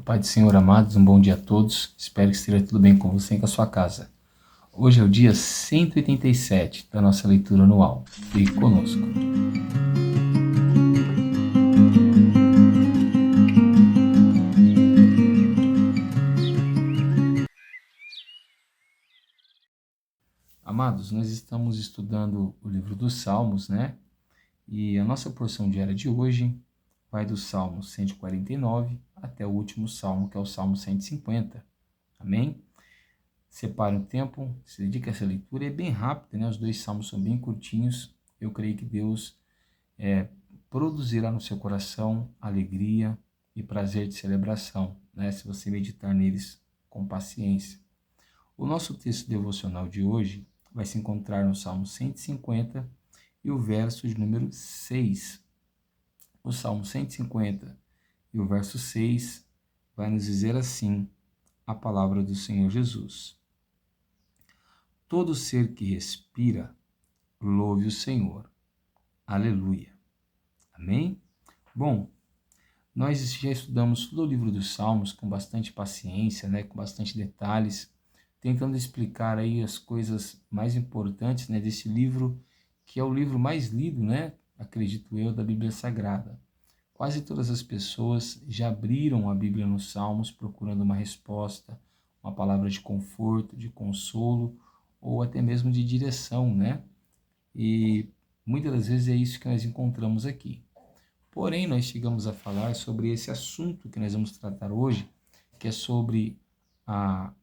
Pai do Senhor, amados, um bom dia a todos. Espero que esteja tudo bem com você e com a sua casa. Hoje é o dia 187 da nossa leitura anual. Fique conosco. Amados, nós estamos estudando o livro dos Salmos, né? E a nossa porção diária de hoje vai do Salmo 149 até o último Salmo, que é o Salmo 150. Amém? Separe um tempo, se dedique a essa leitura, é bem rápida, né? Os dois salmos são bem curtinhos. Eu creio que Deus produzirá no seu coração alegria e prazer de celebração, né? Se você meditar neles com paciência. O nosso texto devocional de hoje vai se encontrar no Salmo 150 e o verso de número 6. O Salmo 150 e o verso 6 vai nos dizer assim a palavra do Senhor Jesus. Todo ser que respira, louve o Senhor. Aleluia. Amém? Bom, nós já estudamos todo o livro dos Salmos com bastante paciência, né, com bastante detalhes, tentando explicar aí as coisas mais importantes, né, desse livro, que é o livro mais lido, né, acredito eu, da Bíblia Sagrada. Quase todas as pessoas já abriram a Bíblia nos Salmos procurando uma resposta, uma palavra de conforto, de consolo, ou até mesmo de direção, né? E muitas das vezes é isso que nós encontramos aqui. Porém, nós chegamos a falar sobre esse assunto que nós vamos tratar hoje, que é sobre a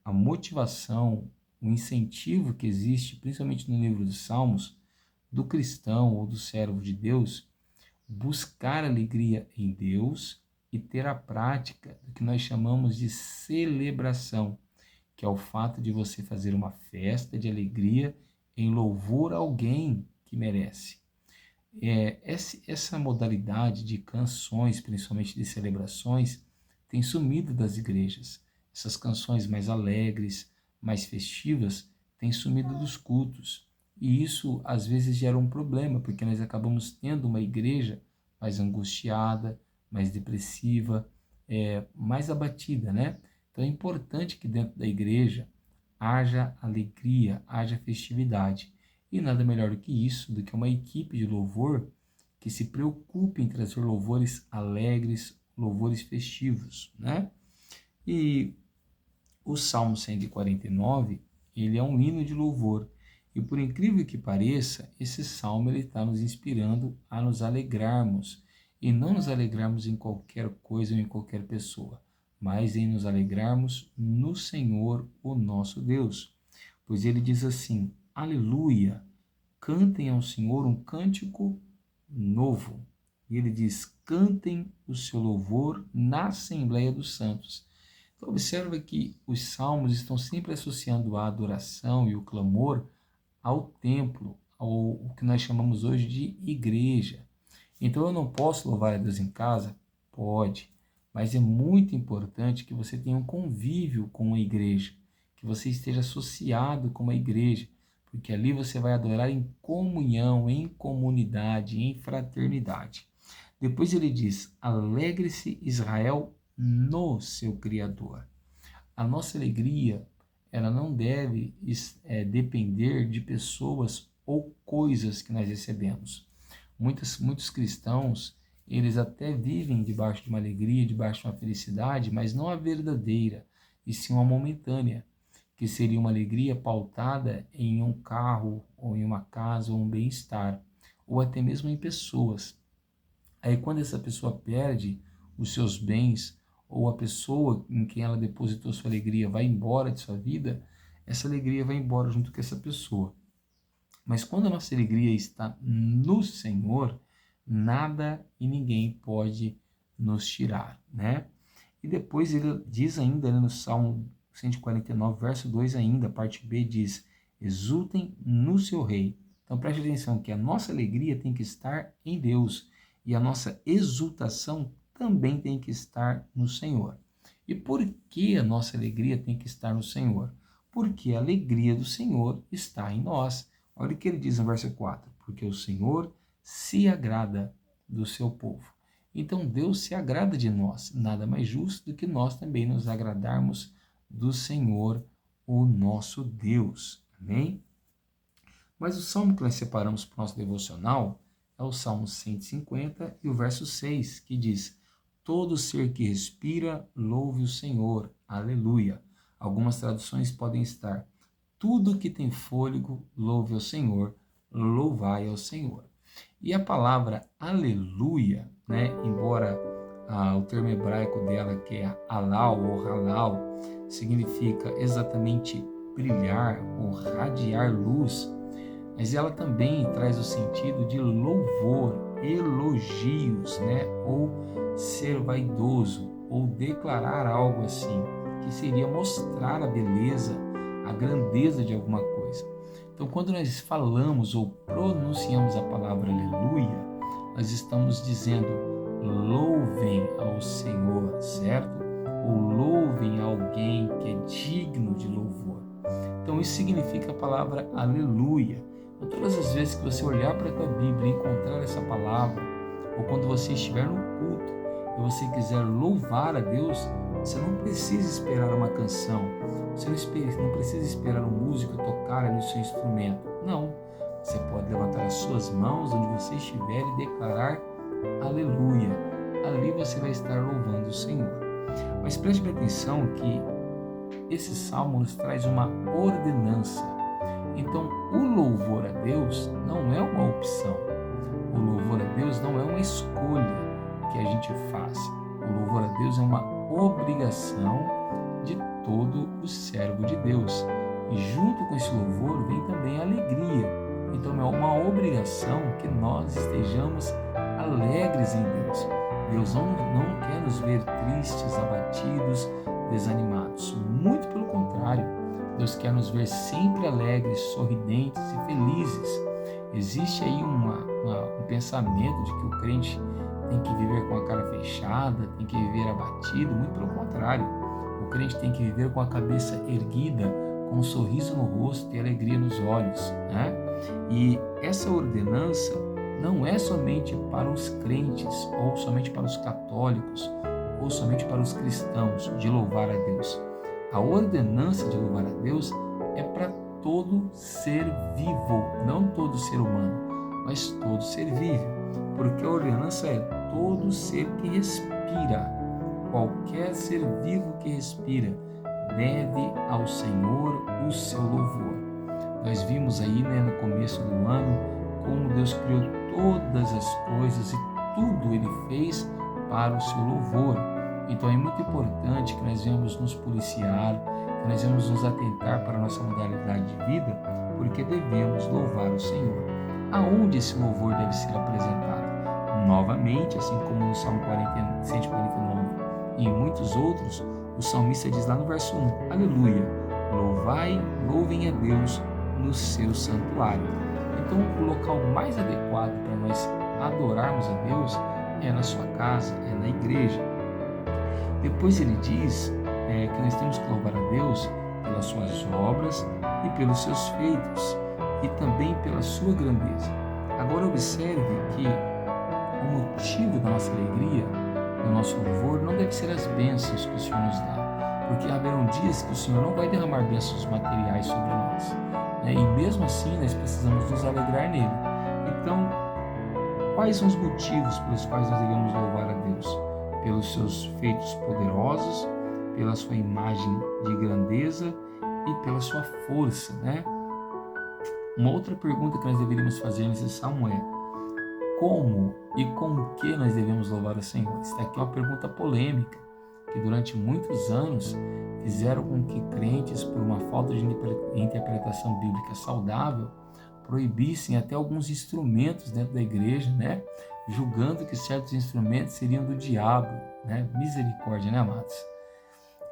motivação, o incentivo que existe, principalmente no livro dos Salmos, do cristão ou do servo de Deus, buscar alegria em Deus e ter a prática do que nós chamamos de celebração, que é o fato de você fazer uma festa de alegria em louvor a alguém que merece. Essa modalidade de canções, principalmente de celebrações, tem sumido das igrejas. Essas canções mais alegres, mais festivas, têm sumido dos cultos. E isso, às vezes, gera um problema, porque nós acabamos tendo uma igreja mais angustiada, mais depressiva, mais abatida, né? Então é importante que dentro da igreja haja alegria, haja festividade. E nada melhor do que isso, do que uma equipe de louvor que se preocupe em trazer louvores alegres, louvores festivos, né? E o Salmo 149, ele é um hino de louvor. E por incrível que pareça, esse salmo está nos inspirando a nos alegrarmos. E não nos alegrarmos em qualquer coisa ou em qualquer pessoa, mas em nos alegrarmos no Senhor, o nosso Deus. Pois ele diz assim, aleluia, cantem ao Senhor um cântico novo. E ele diz, cantem o seu louvor na Assembleia dos Santos. Então observa que os salmos estão sempre associando a adoração e o clamor ao templo, ao que nós chamamos hoje de igreja. Então eu não posso louvar a Deus em casa? Pode, mas é muito importante que você tenha um convívio com a igreja, que você esteja associado com a igreja, porque ali você vai adorar em comunhão, em comunidade, em fraternidade. Depois ele diz, alegre-se Israel no seu Criador. A nossa alegria, ela não deve depender de pessoas ou coisas que nós recebemos. Muitos cristãos, eles até vivem debaixo de uma alegria, debaixo de uma felicidade, mas não a verdadeira, e sim uma momentânea, que seria uma alegria pautada em um carro, ou em uma casa, ou um bem-estar, ou até mesmo em pessoas. Aí quando essa pessoa perde os seus bens, ou a pessoa em quem ela depositou sua alegria vai embora de sua vida, essa alegria vai embora junto com essa pessoa. Mas quando a nossa alegria está no Senhor, nada e ninguém pode nos tirar, né? E depois ele diz ainda, né, no Salmo 149, verso 2 ainda, parte B, diz, exultem no seu rei. Então preste atenção que a nossa alegria tem que estar em Deus e a nossa exultação também tem que estar no Senhor. E por que a nossa alegria tem que estar no Senhor? Porque a alegria do Senhor está em nós. Olha o que ele diz no verso 4, porque o Senhor se agrada do seu povo. Então Deus se agrada de nós. Nada mais justo do que nós também nos agradarmos do Senhor, o nosso Deus. Amém? Mas o salmo que nós separamos para o nosso devocional é o Salmo 150 e o verso 6, que diz: todo ser que respira, louve o Senhor. Aleluia. Algumas traduções podem estar: tudo que tem fôlego, louve ao Senhor, louvai ao Senhor. E a palavra aleluia, né, embora o termo hebraico dela, que é halal ou halal, significa exatamente brilhar ou radiar luz, mas ela também traz o sentido de louvor, elogios, né, ou ser vaidoso, ou declarar algo assim, que seria mostrar a beleza, a grandeza de alguma coisa. Então, quando nós falamos ou pronunciamos a palavra aleluia, nós estamos dizendo louvem ao Senhor, certo? Ou louvem alguém que é digno de louvor. Então, isso significa a palavra aleluia. Então, todas as vezes que você olhar para a tua Bíblia e encontrar essa palavra, ou quando você estiver no culto e você quiser louvar a Deus, você não precisa esperar uma canção, você não precisa esperar um músico tocar ali o seu instrumento. Não, você pode levantar as suas mãos onde você estiver e declarar aleluia. Ali você vai estar louvando o Senhor. Mas preste bem atenção que esse salmo nos traz uma ordenança. Então, o louvor a Deus não é uma opção. O louvor a Deus não é uma escolha que a gente faz. O louvor a Deus é uma obrigação de todo o servo de Deus. E junto com esse louvor vem também a alegria. Então, é uma obrigação que nós estejamos alegres em Deus. Deus não quer nos ver tristes, abatidos, desanimados. Muito pelo contrário, Deus quer nos ver sempre alegres, sorridentes e felizes. Existe aí um pensamento de que o crente tem que viver com a cara fechada, tem que viver abatido. Muito pelo contrário, o crente tem que viver com a cabeça erguida, com um sorriso no rosto e alegria nos olhos, né? E essa ordenança não é somente para os crentes, ou somente para os católicos, ou somente para os cristãos, de louvar a Deus. A ordenança de louvar a Deus é para todo ser vivo, não todo ser humano, mas todo ser vivo, porque a ordenança é todo ser que respira. Qualquer ser vivo que respira deve ao Senhor o seu louvor. Nós vimos aí, no começo do ano, como Deus criou todas as coisas e tudo Ele fez para o seu louvor. Então é muito importante que nós venhamos nos policiar, que nós venhamos nos atentar para a nossa modalidade de vida, porque devemos louvar o Senhor. Aonde esse louvor deve ser apresentado? Novamente, assim como no Salmo 149 e em muitos outros, o salmista diz lá no verso 1, aleluia, louvem a Deus no seu santuário. Então, o local mais adequado para nós adorarmos a Deus é na sua casa, é na igreja. Depois ele diz que nós temos que louvar a Deus pelas suas obras e pelos seus feitos, e também pela sua grandeza. Agora observe que o motivo da nossa alegria, do nosso louvor, não deve ser as bênçãos que o Senhor nos dá, porque haverão dias que o Senhor não vai derramar bênçãos materiais sobre nós, né? E mesmo assim nós precisamos nos alegrar nele. Então, quais são os motivos pelos quais nós devemos louvar a Deus? Pelos seus feitos poderosos, pela sua imagem de grandeza e pela sua força, né? Uma outra pergunta que nós deveríamos fazer nesse salmo é: como e com que nós devemos louvar o Senhor? Esta aqui é uma pergunta polêmica, que durante muitos anos fizeram com que crentes, por uma falta de interpretação bíblica saudável, proibissem até alguns instrumentos dentro da igreja, né? Julgando que certos instrumentos seriam do diabo, né? Misericórdia, né, amados?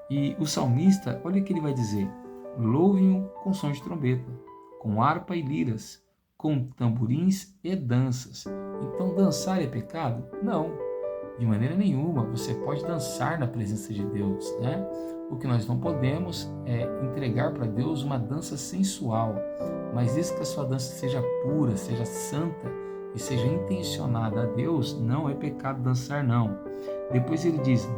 E o salmista, olha o que ele vai dizer: louvem-o com som de trombeta, com harpa e liras, com tamborins e danças. Então, dançar é pecado? Não, de maneira nenhuma. Você pode dançar na presença de Deus, né? O que nós não podemos é entregar para Deus uma dança sensual, mas isso que a sua dança seja pura, seja santa e seja intencionada a Deus, não é pecado dançar, não. Depois ele diz,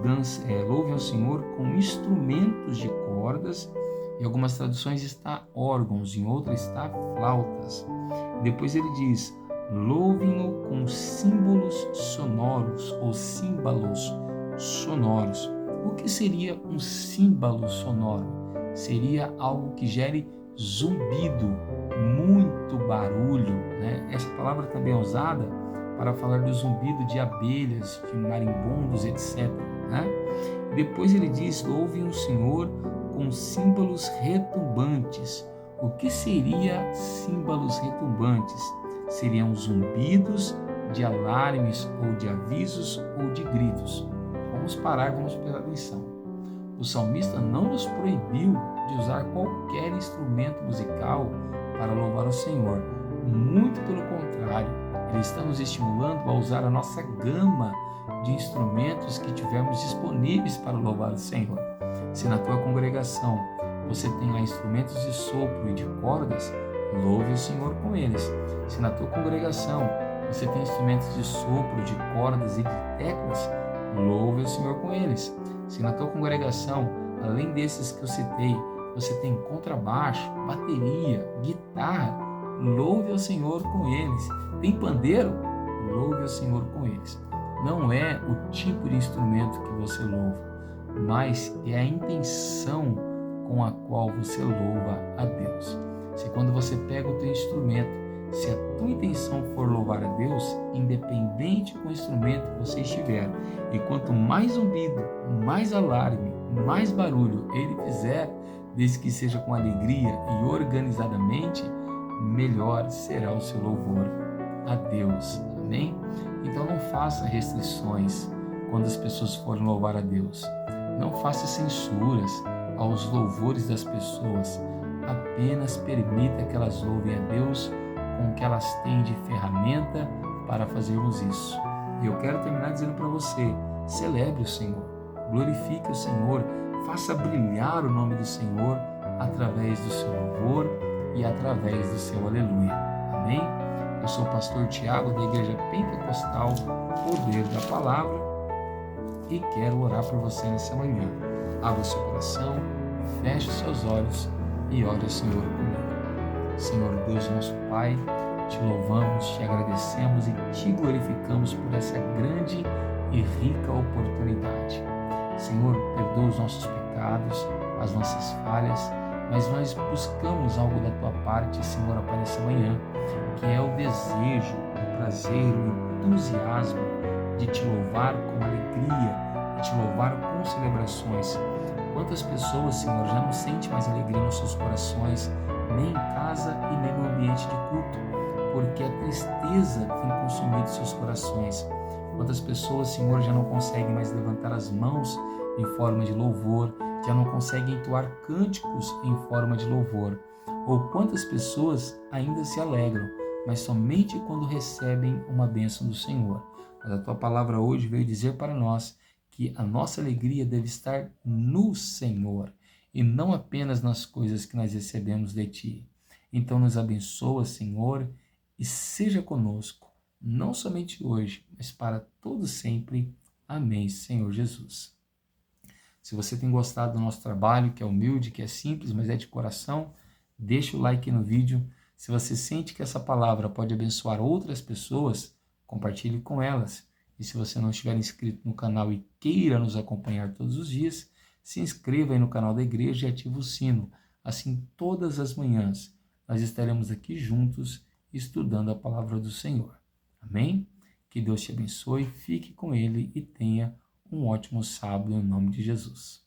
louve ao Senhor com instrumentos de cordas, em algumas traduções está órgãos, em outras está flautas. Depois ele diz, louvem-no com símbolos sonoros ou címbalos sonoros. O que seria um símbolo sonoro? Seria algo que gere zumbido, muito barulho, né? Essa palavra também é usada para falar do zumbido de abelhas, de marimbondos, etc., né? Depois ele diz, louvem o Senhor com símbolos retumbantes. O que seria símbolos retumbantes? Seriam zumbidos de alarmes ou de avisos ou de gritos. Vamos parar, vamos prestar atenção. O salmista não nos proibiu de usar qualquer instrumento musical para louvar o Senhor. Muito pelo contrário, ele está nos estimulando a usar a nossa gama de instrumentos que tivermos disponíveis para louvar o Senhor. Se na tua congregação você tem lá instrumentos de sopro e de cordas, louve o Senhor com eles. Se na tua congregação você tem instrumentos de sopro, de cordas e de teclas, louve o Senhor com eles. Se na tua congregação, além desses que eu citei, você tem contrabaixo, bateria, guitarra, louve o Senhor com eles. Tem pandeiro? Louve o Senhor com eles. Não é o tipo de instrumento que você louva, mas é a intenção com a qual você louva a Deus. Se quando você pega o teu instrumento, se a tua intenção for louvar a Deus, independente com o instrumento que você estiver, e quanto mais zumbido, mais alarme, mais barulho ele fizer, desde que seja com alegria e organizadamente, melhor será o seu louvor a Deus. Amém? Então não faça restrições quando as pessoas forem louvar a Deus. Não faça censuras aos louvores das pessoas. Apenas permita que elas louvem a Deus com o que elas têm de ferramenta para fazermos isso. E eu quero terminar dizendo para você, celebre o Senhor, glorifique o Senhor, faça brilhar o nome do Senhor através do seu louvor e através do seu aleluia. Amém? Eu sou o pastor Tiago da Igreja Pentecostal Poder da Palavra e quero orar por você nessa manhã. Abra o seu coração, feche os seus olhos e ore ao Senhor comigo. Senhor Deus, nosso Pai, te louvamos, te agradecemos e te glorificamos por essa grande e rica oportunidade. Senhor, perdoa os nossos pecados, as nossas falhas, mas nós buscamos algo da tua parte, Senhor, para essa manhã, que é o desejo, o prazer, o entusiasmo de te louvar com alegria, de te louvar com celebrações. Quantas pessoas, Senhor, já não sentem mais alegria nos seus corações, nem em casa e nem no ambiente de culto, porque a tristeza tem consumido seus corações. Quantas pessoas, Senhor, já não conseguem mais levantar as mãos em forma de louvor, já não conseguem entoar cânticos em forma de louvor. Ou quantas pessoas ainda se alegram, mas somente quando recebem uma bênção do Senhor. Mas a tua palavra hoje veio dizer para nós que a nossa alegria deve estar no Senhor e não apenas nas coisas que nós recebemos de ti. Então nos abençoa, Senhor, e seja conosco, não somente hoje, mas para todo sempre. Amém, Senhor Jesus. Se você tem gostado do nosso trabalho, que é humilde, que é simples, mas é de coração, deixa o like no vídeo. Se você sente que essa palavra pode abençoar outras pessoas, compartilhe com elas. E se você não estiver inscrito no canal e queira nos acompanhar todos os dias, se inscreva aí no canal da igreja e ative o sino. Assim, todas as manhãs, nós estaremos aqui juntos estudando a palavra do Senhor. Amém? Que Deus te abençoe, fique com Ele e tenha um ótimo sábado em nome de Jesus.